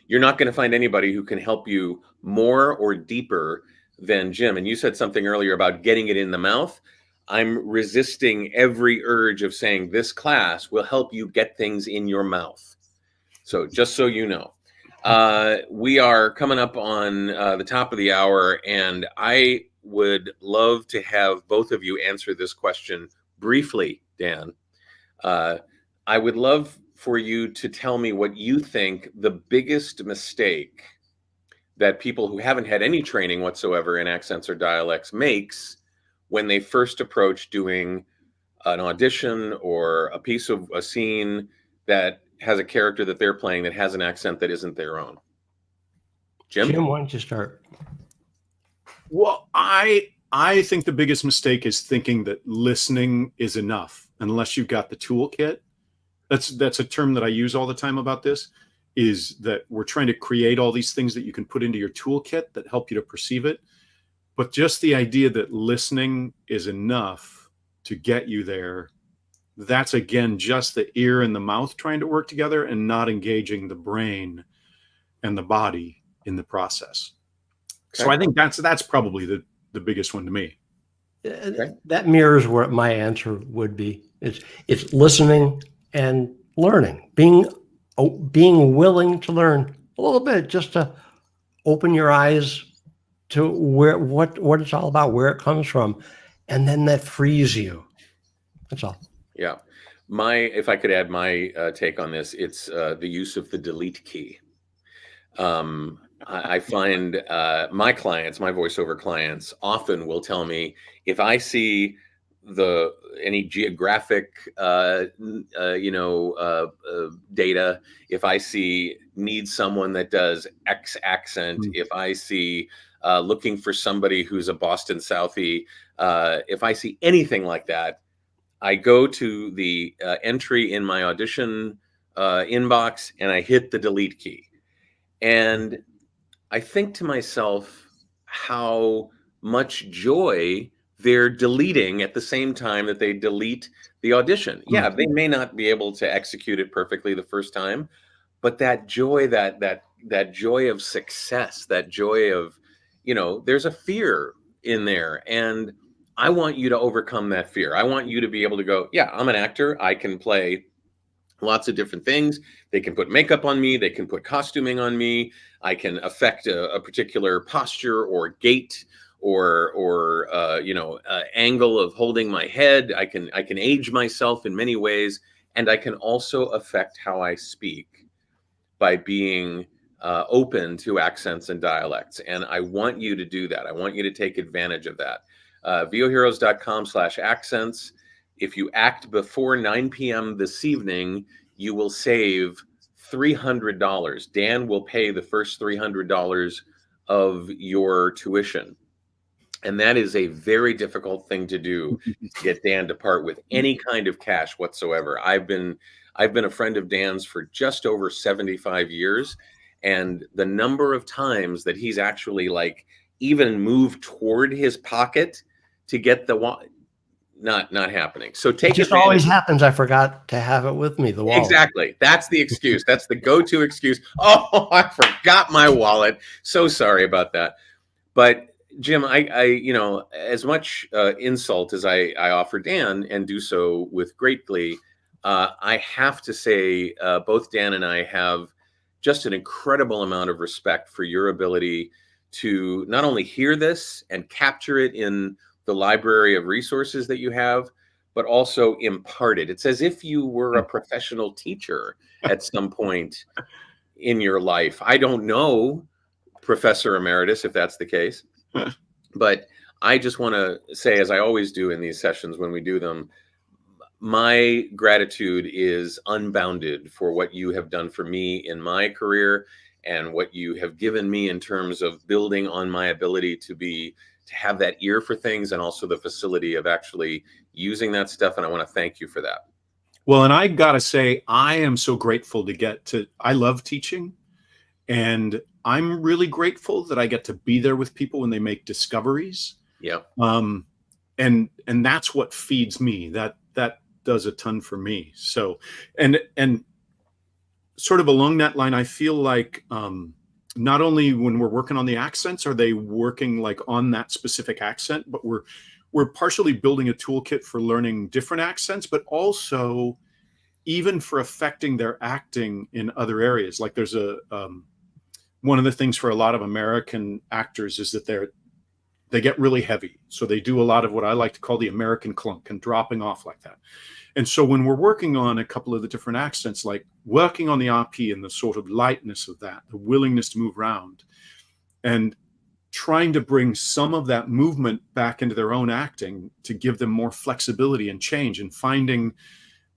You're not going to find anybody who can help you more or deeper than Jim. And you said something earlier about getting it in the mouth. I'm resisting every urge of saying this class will help you get things in your mouth. So just so you know, we are coming up on the top of the hour, and I would love to have both of you answer this question briefly, Dan. I would love for you to tell me what you think the biggest mistake that people who haven't had any training whatsoever in accents or dialects makes when they first approach doing an audition or a piece of a scene that has a character that they're playing that has an accent that isn't their own. Jim, why don't you start? Well, I think the biggest mistake is thinking that listening is enough unless you've got the toolkit. That's a term that I use all the time about this, is that we're trying to create all these things that you can put into your toolkit that help you to perceive it. But just the idea that listening is enough to get you there, that's again just the ear and the mouth trying to work together and not engaging the brain and the body in the process. Okay. So I think that's probably the biggest one to me. Okay. That mirrors what my answer would be. It's listening and learning, being willing to learn a little bit, just to open your eyes to what it's all about, where it comes from, and then that frees you. That's all. Yeah. If I could add my take on this, it's the use of the delete key. I find my clients, my voiceover clients, often will tell me if I see any geographic data, if I see need someone that does X accent, if I see looking for somebody who's a Boston Southie, if I see anything like that, I go to the entry in my audition inbox and I hit the delete key. And I think to myself how much joy they're deleting at the same time that they delete the audition. Yeah, they may not be able to execute it perfectly the first time, but that joy, that joy of success, that joy of, there's a fear in there. And I want you to overcome that fear. I want you to be able to go, yeah, I'm an actor. I can play lots of different things. They can put makeup on me. They can put costuming on me. I can affect a particular posture or gait or angle of holding my head. I can age myself in many ways, and I can also affect how I speak by being open to accents and dialects. And I want you to do that. I want you to take advantage of that. voheroes.com/accents. If you act before 9 p.m. this evening, you will save $300. Dan will pay the first $300 of your tuition. And that is a very difficult thing to do, to get Dan to part with any kind of cash whatsoever. I've been a friend of Dan's for just over 75 years. And the number of times that he's actually even moved toward his pocket to get not happening. So take it. Just always happens. I forgot to have it with me. The wallet. Exactly. That's the excuse. That's the go-to excuse. Oh, I forgot my wallet. So sorry about that. But Jim, I as much insult as I offer Dan, and do so with great glee, I have to say both Dan and I have just an incredible amount of respect for your ability to not only hear this and capture it in the library of resources that you have, but also impart it. It's as if you were a professional teacher at some point in your life. I don't know, Professor Emeritus, if that's the case, but I just want to say, as I always do in these sessions when we do them, my gratitude is unbounded for what you have done for me in my career and what you have given me in terms of building on my ability to have that ear for things, and also the facility of actually using that stuff, and I want to thank you for that. Well, and I gotta say, I am so grateful I love teaching, and I'm really grateful that I get to be there with people when they make discoveries. Yeah. And that's what feeds me. That does a ton for me. So, and sort of along that line, I feel like not only when we're working on the accents are they working like on that specific accent, but we're partially building a toolkit for learning different accents, but also even for affecting their acting in other areas. Like there's one of the things for a lot of American actors is that they get really heavy. So they do a lot of what I like to call the American clunk and dropping off like that. And so when we're working on a couple of the different accents, like working on the RP and the sort of lightness of that, the willingness to move around, and trying to bring some of that movement back into their own acting to give them more flexibility and change, and finding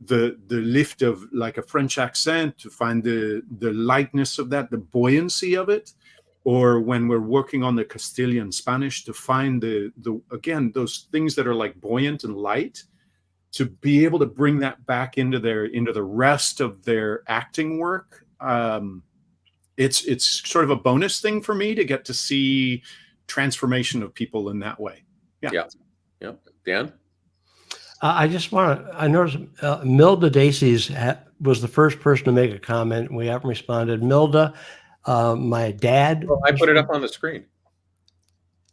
the lift of like a French accent, to find the lightness of that, the buoyancy of it. Or when we're working on the Castilian Spanish, to find the again, those things that are like buoyant and light, to be able to bring that back into the rest of their acting work. It's sort of a bonus thing for me to get to see transformation of people in that way. Yeah. Dan? I noticed Milda Dacey's was the first person to make a comment. We haven't responded. Milda, my dad. Oh, I put it up on the screen.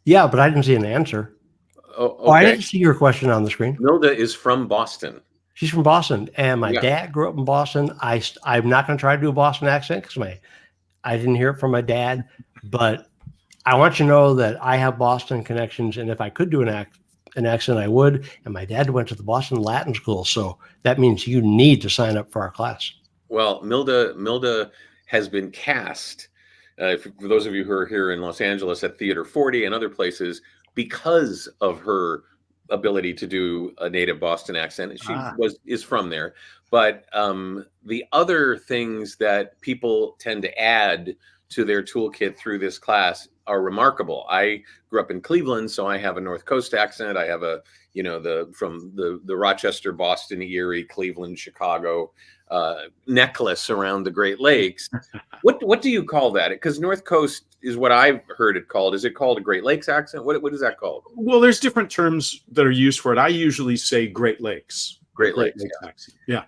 Yeah, but I didn't see an answer. Oh, okay. Oh, I didn't see your question on the screen. Milda is from Boston. She's from Boston, and my dad grew up in Boston. I'm not going to try to do a Boston accent because I didn't hear it from my dad, but I want you to know that I have Boston connections, and if I could do an accent, I would. And my dad went to the Boston Latin School, so that means you need to sign up for our class. Well, Milda has been cast, for those of you who are here in Los Angeles at Theater 40 and other places, because of her ability to do a native Boston accent. She is from there. But the other things that people tend to add to their toolkit through this class are remarkable. I grew up in Cleveland, so I have a North Coast accent. I have from the Rochester, Boston, Erie, Cleveland, Chicago necklace around the Great Lakes. What do you call that? Because North Coast is what I've heard it called. Is it called a Great Lakes accent? What is that called? Well, there's different terms that are used for it. I usually say Great Lakes. Great Lakes accent. Yeah.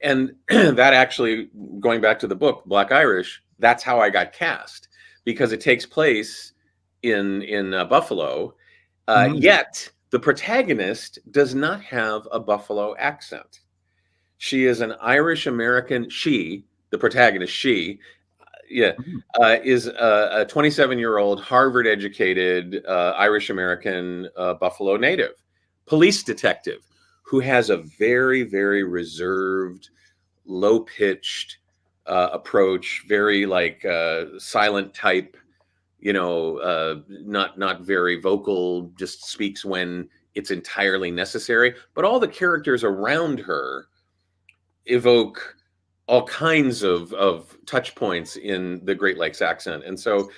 And that actually, going back to the book, Black Irish, that's how I got cast, because it takes place in Buffalo, yet the protagonist does not have a Buffalo accent. She is an Irish American. The protagonist, is a 27-year-old Harvard-educated Irish American Buffalo native police detective who has a very, very reserved, low-pitched approach, very like silent type, not very vocal, just speaks when it's entirely necessary. But all the characters around her evoke all kinds of touch points in the Great Lakes accent. And so,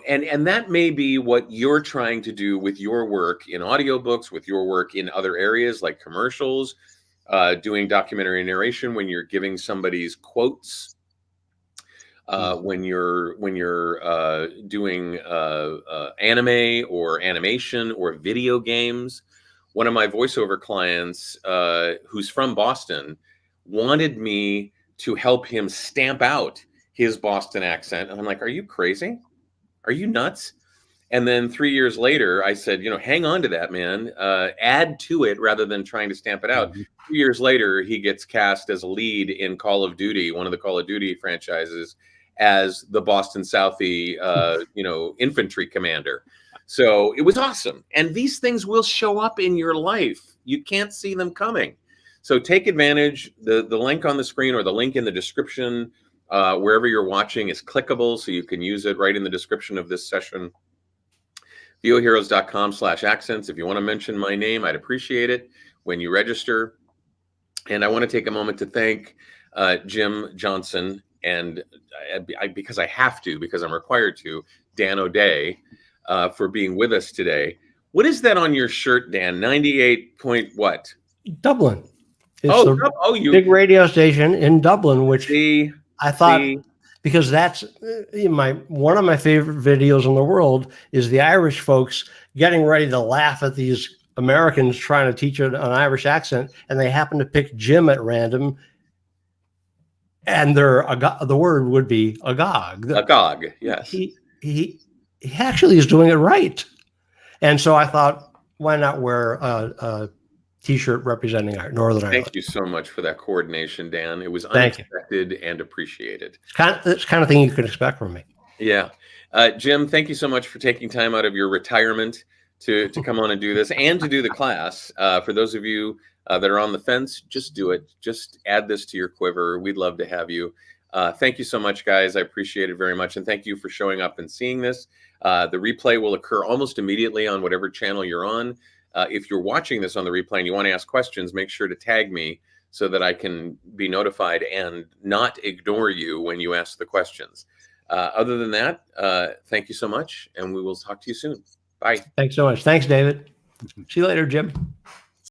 and that may be what you're trying to do with your work in audiobooks, with your work in other areas like commercials, doing documentary narration, when you're giving somebody's quotes, when you're doing anime or animation or video games. One of my voiceover clients, who's from Boston, wanted me to help him stamp out his Boston accent. And I'm like, are you crazy? Are you nuts? And then 3 years later, I said, hang on to that, man. Add to it rather than trying to stamp it out. Mm-hmm. 2 years later, he gets cast as a lead in Call of Duty, one of the Call of Duty franchises, as the Boston Southie, infantry commander. So it was awesome. And these things will show up in your life. You can't see them coming. So take advantage. The link on the screen or the link in the description, wherever you're watching, is clickable, so you can use it right in the description of this session. VOHeroes.com/accents. If you want to mention my name, I'd appreciate it when you register. And I want to take a moment to thank Jim Johnson and because I'm required to, Dan O'Day, for being with us today. What is that on your shirt, Dan? 98 point what? Dublin. It's You big radio station in Dublin, which I thought, because that's one of my favorite videos in the world is the Irish folks getting ready to laugh at these Americans trying to teach an Irish accent, and they happen to pick Jim at random, and the word would be agog. Agog, yes. He actually is doing it right. And so I thought, why not wear a T-shirt representing our Northern Ireland? Thank you so much for that coordination, Dan. It was unexpected and appreciated. It's kind of thing you could expect from me. Yeah. Jim, thank you so much for taking time out of your retirement to come on and do this and to do the class. For those of you that are on the fence, just do it. Just add this to your quiver. We'd love to have you. Thank you so much, guys. I appreciate it very much. And thank you for showing up and seeing this. The replay will occur almost immediately on whatever channel you're on. If you're watching this on the replay and you want to ask questions, make sure to tag me so that I can be notified and not ignore you when you ask the questions. Other than that, thank you so much, and we will talk to you soon. Bye. Thanks so much. Thanks, David. See you later, Jim.